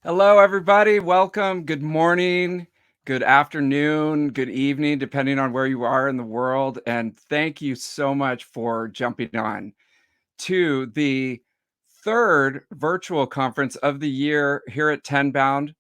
Hello, everybody. Welcome. Good morning, good afternoon, good evening, depending on where you are in the world. And thank you so much for jumping on to the third virtual conference of the year here at Tenbound.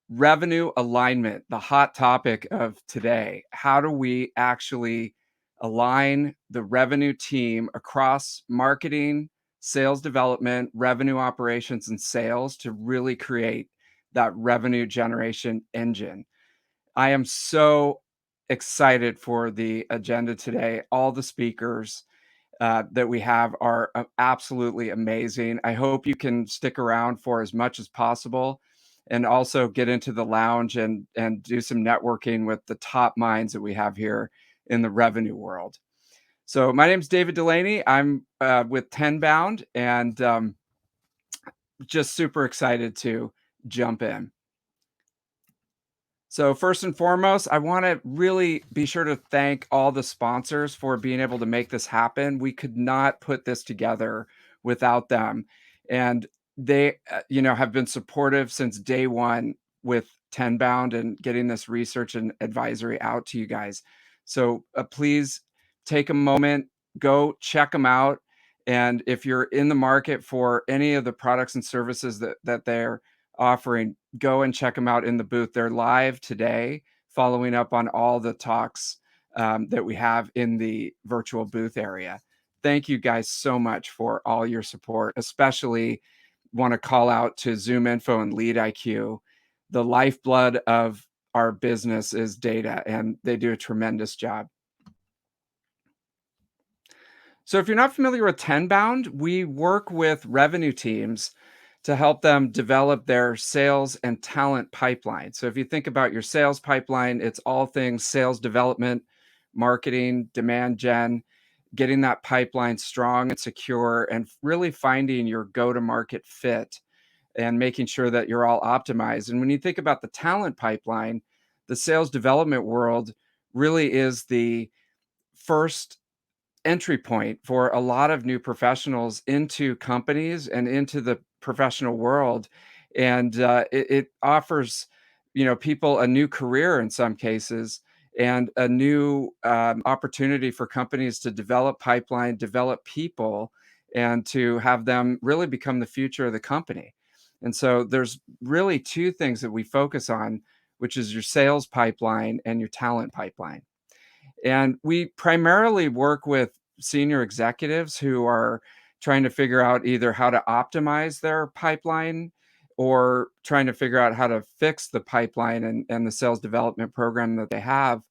Revenue alignment, the hot topic of today. How do we actually align the revenue team across marketing, sales development, revenue operations, and sales to really create that revenue generation engine? I am so excited for the agenda today. All the speakers that we have are absolutely amazing. I hope you can stick around for as much as possible and also get into the lounge and do some networking with the top minds that we have here in the revenue world. So my name is David Dulany. I'm with Tenbound and just super excited to jump in. So first and foremost, I want to really be sure to thank all the sponsors for being able to make this happen. We could not put this together without them. And they, have been supportive since day one with Tenbound and getting this research and advisory out to you guys. So please take a moment, go check them out. And if you're in the market for any of the products and services that they're offering, go and check them out in the booth. They're live today, following up on all the talks that we have in the virtual booth area. Thank you guys so much for all your support, especially want to call out to Zoom Info and Lead IQ. The lifeblood of our business is data, and they do a tremendous job. So if you're not familiar with Tenbound, we work with revenue teams to help them develop their sales and talent pipeline. So if you think about your sales pipeline, it's all things sales development, marketing, demand gen, getting that pipeline strong and secure, and really finding your go-to-market fit and making sure that you're all optimized. And when you think about the talent pipeline, the sales development world really is the first entry point for a lot of new professionals into companies and into the professional world. And it offers, people a new career in some cases and a new opportunity for companies to develop pipeline, develop people, and to have them really become the future of the company. And so there's really two things that we focus on, which is your sales pipeline and your talent pipeline. And we primarily work with senior executives who are trying to figure out either how to optimize their pipeline or trying to figure out how to fix the pipeline and the sales development program that they have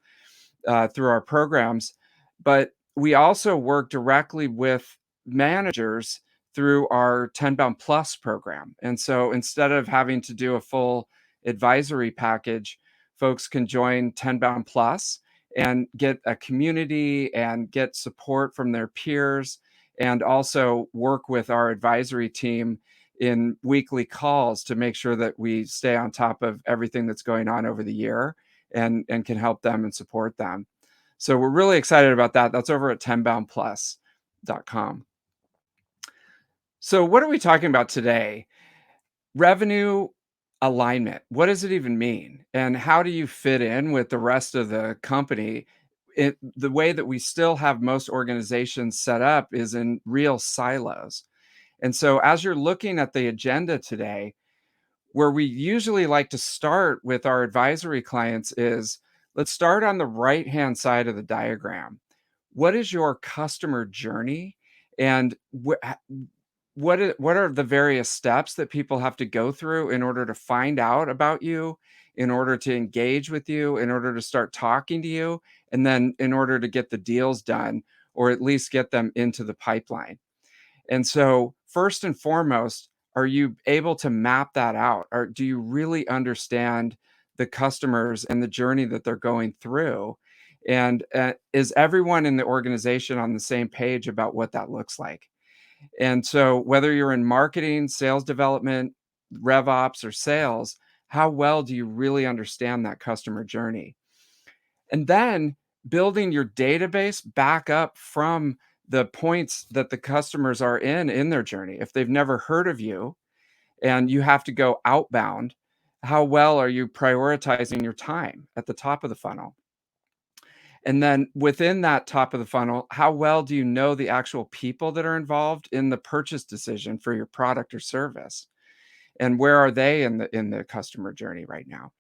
through our programs. But we also work directly with managers through our Tenbound Plus program. And so instead of having to do a full advisory package, folks can join Tenbound Plus and get a community and get support from their peers and also work with our advisory team in weekly calls to make sure that we stay on top of everything that's going on over the year and can help them and support them. So we're really excited about that. That's over at tenboundplus.com. So what are we talking about today? Revenue alignment. What does it even mean? And how do you fit in with the rest of the company? The way that we still have most organizations set up is in real silos. And so as you're looking at the agenda today, where we usually like to start with our advisory clients is let's start on the right-hand side of the diagram. What is your customer journey? And what are the various steps that people have to go through in order to find out about you, in order to engage with you, in order to start talking to you, and then in order to get the deals done, or at least get them into the pipeline? And so, first and foremost, are you able to map that out? Or do you really understand the customers and the journey that they're going through? And is everyone in the organization on the same page about what that looks like? And so, whether you're in marketing, sales development, rev ops, or sales, how well do you really understand that customer journey? And then building your database back up from the points that the customers are in their journey. If they've never heard of you and you have to go outbound, How well are you prioritizing your time at the top of the funnel? And then within that top of the funnel, how well do you know the actual people that are involved in the purchase decision for your product or service? And where are they in the customer journey right now?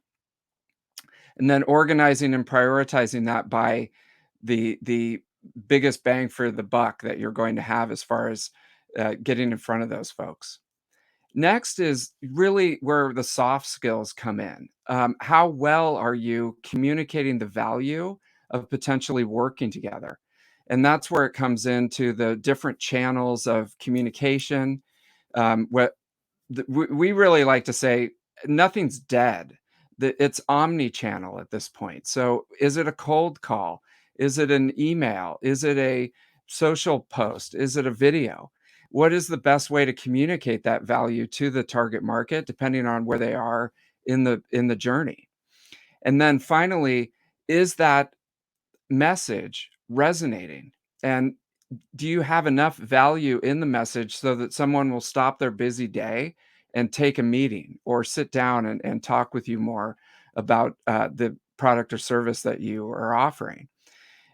And then organizing and prioritizing that by the biggest bang for the buck that you're going to have as far as getting in front of those folks. Next is really where the soft skills come in. How well are you communicating the value of potentially working together? And that's where it comes into the different channels of communication. What we really like to say, nothing's dead. It's omni-channel at this point. So, is it a cold call? Is it an email? Is it a social post? Is it a video? What is the best way to communicate that value to the target market, depending on where they are in the journey? And then finally, is that message resonating? And do you have enough value in the message so that someone will stop their busy day and take a meeting or sit down and talk with you more about the product or service that you are offering?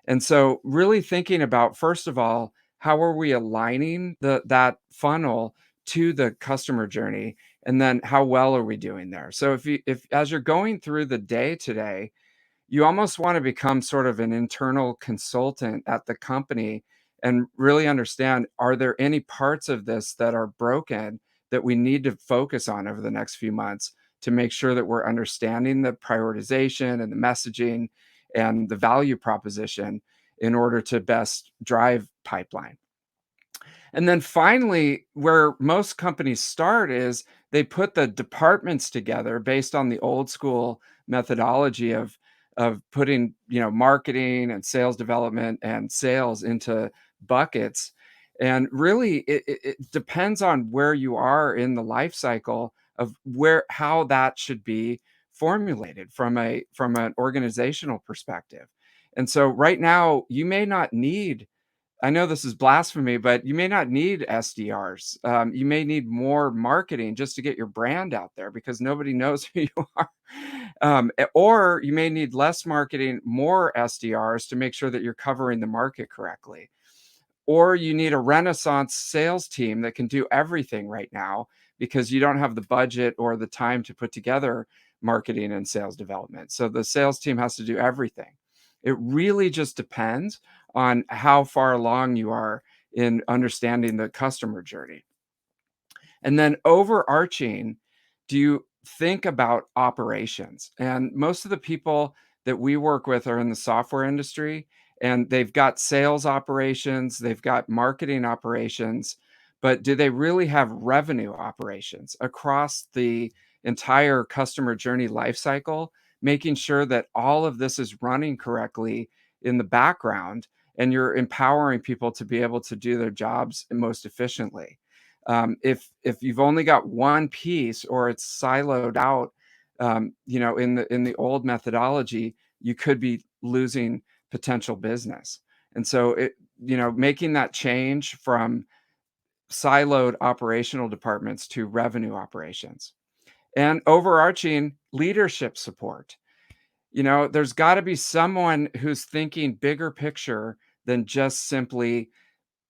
And so, really thinking about, first of all, how are we aligning that funnel to the customer journey, and then how well are we doing there? So, if as you're going through the day today, you almost want to become sort of an internal consultant at the company and really understand, are there any parts of this that are broken that we need to focus on over the next few months to make sure that we're understanding the prioritization and the messaging and the value proposition in order to best drive pipeline. And then finally, where most companies start is they put the departments together based on the old school methodology of putting, marketing and sales development and sales into buckets. And really, it depends on where you are in the life cycle of where how that should be formulated from an organizational perspective. And so right now, you may not need, I know this is blasphemy, but you may not need SDRs. You may need more marketing just to get your brand out there because nobody knows who you are. Or you may need less marketing, more SDRs to make sure that you're covering the market correctly. Or you need a renaissance sales team that can do everything right now because you don't have the budget or the time to put together marketing and sales development. So the sales team has to do everything. It really just depends on how far along you are in understanding the customer journey. And then overarching, do you think about operations? And most of the people that we work with are in the software industry, and they've got sales operations, they've got marketing operations, but do they really have revenue operations across the entire customer journey lifecycle, making sure that all of this is running correctly in the background and you're empowering people to be able to do their jobs most efficiently? If you've only got one piece or it's siloed out, in the old methodology, you could be losing potential business. And so making that change from siloed operational departments to revenue operations and overarching leadership support. There's got to be someone who's thinking bigger picture than just simply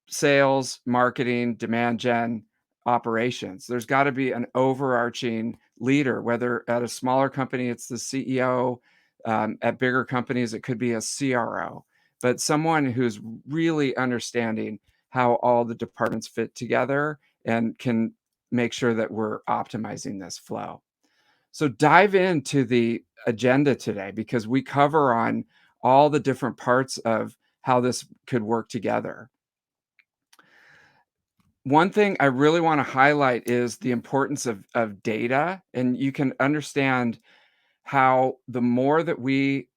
sales, marketing, demand gen, operations. There's got to be an overarching leader, whether at a smaller company, it's the CEO. At bigger companies, it could be a CRO, but someone who's really understanding how all the departments fit together and can make sure that we're optimizing this flow. So dive into the agenda today because we cover on all the different parts of how this could work together. One thing I really wanna highlight is the importance of data, and you can understand how the more that we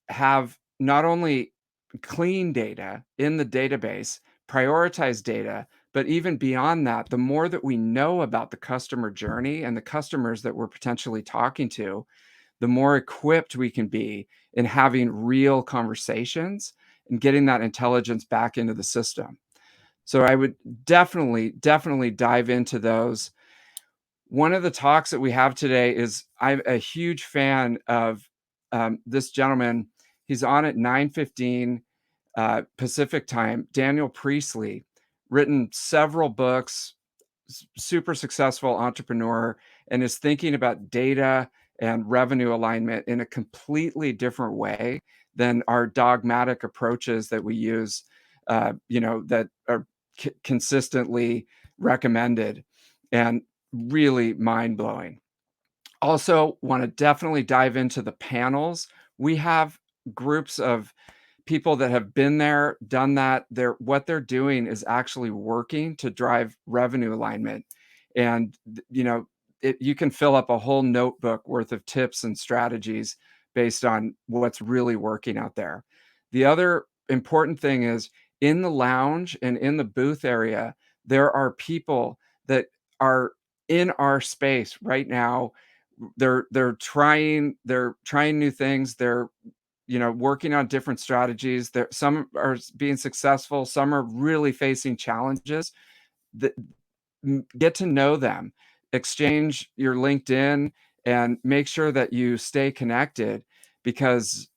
have not only clean data in the database, prioritize data, but even beyond that, the more that we know about the customer journey and the customers that we're potentially talking to, the more equipped we can be in having real conversations and getting that intelligence back into the system. So I would definitely dive into those. One of the talks that we have today is I'm a huge fan of this gentleman. He's on at 9:15 Pacific time. Daniel Priestley, written several books, super successful entrepreneur, and is thinking about data and revenue alignment in a completely different way than our dogmatic approaches that we use, that are consistently recommended, and really mind blowing. Also, want to definitely dive into the panels. We have groups of people that have been there, done that. What they're doing is actually working to drive revenue alignment. And you can fill up a whole notebook worth of tips and strategies based on what's really working out there. The other important thing is in the lounge and in the booth area, there are people that are in our space right now. They're trying new things. They're working on different strategies. There, some are being successful, some are really facing challenges. That Get to know them, exchange your LinkedIn, and make sure that you stay connected, because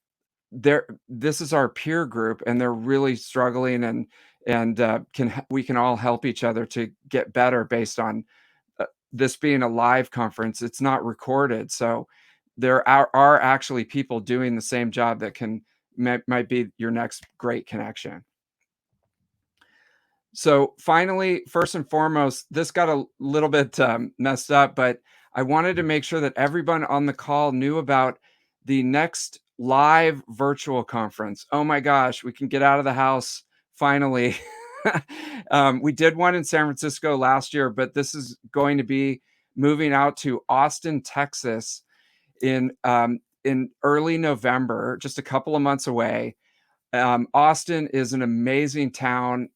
this is our peer group, and they're really struggling, and we can all help each other to get better based on this being a live conference. It's not recorded, so there are actually people doing the same job that might be your next great connection. So finally, first and foremost, this got a little bit messed up, but I wanted to make sure that everyone on the call knew about the next live virtual conference. Oh my gosh, we can get out of the house finally. We did one in San Francisco last year, but this is going to be moving out to Austin, Texas in early November, just a couple of months away. Austin is an amazing town,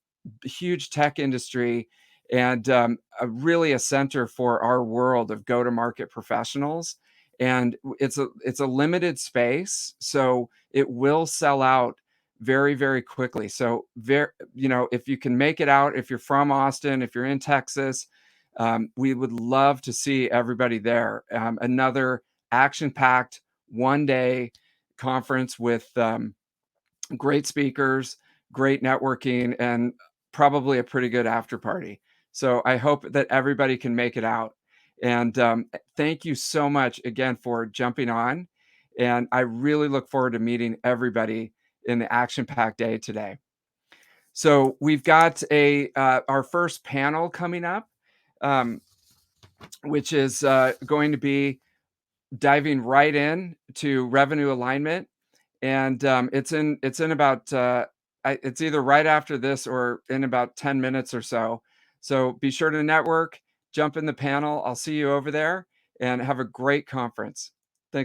huge tech industry, and really a center for our world of go-to-market professionals. And it's a limited space, so it will sell out very, very quickly. So if you can make it out, if you're from Austin, if you're in Texas, we would love to see everybody there. Another action-packed one-day conference with great speakers, great networking, and probably a pretty good after party. So I hope that everybody can make it out. And thank you so much again for jumping on. And I really look forward to meeting everybody in the action packed day today. So we've got our first panel coming up, um, which is going to be diving right in to revenue alignment, and it's in about it's either right after this or in about 10 minutes or so. So be sure to network, jump in the panel. I'll see you over there, and have a great conference.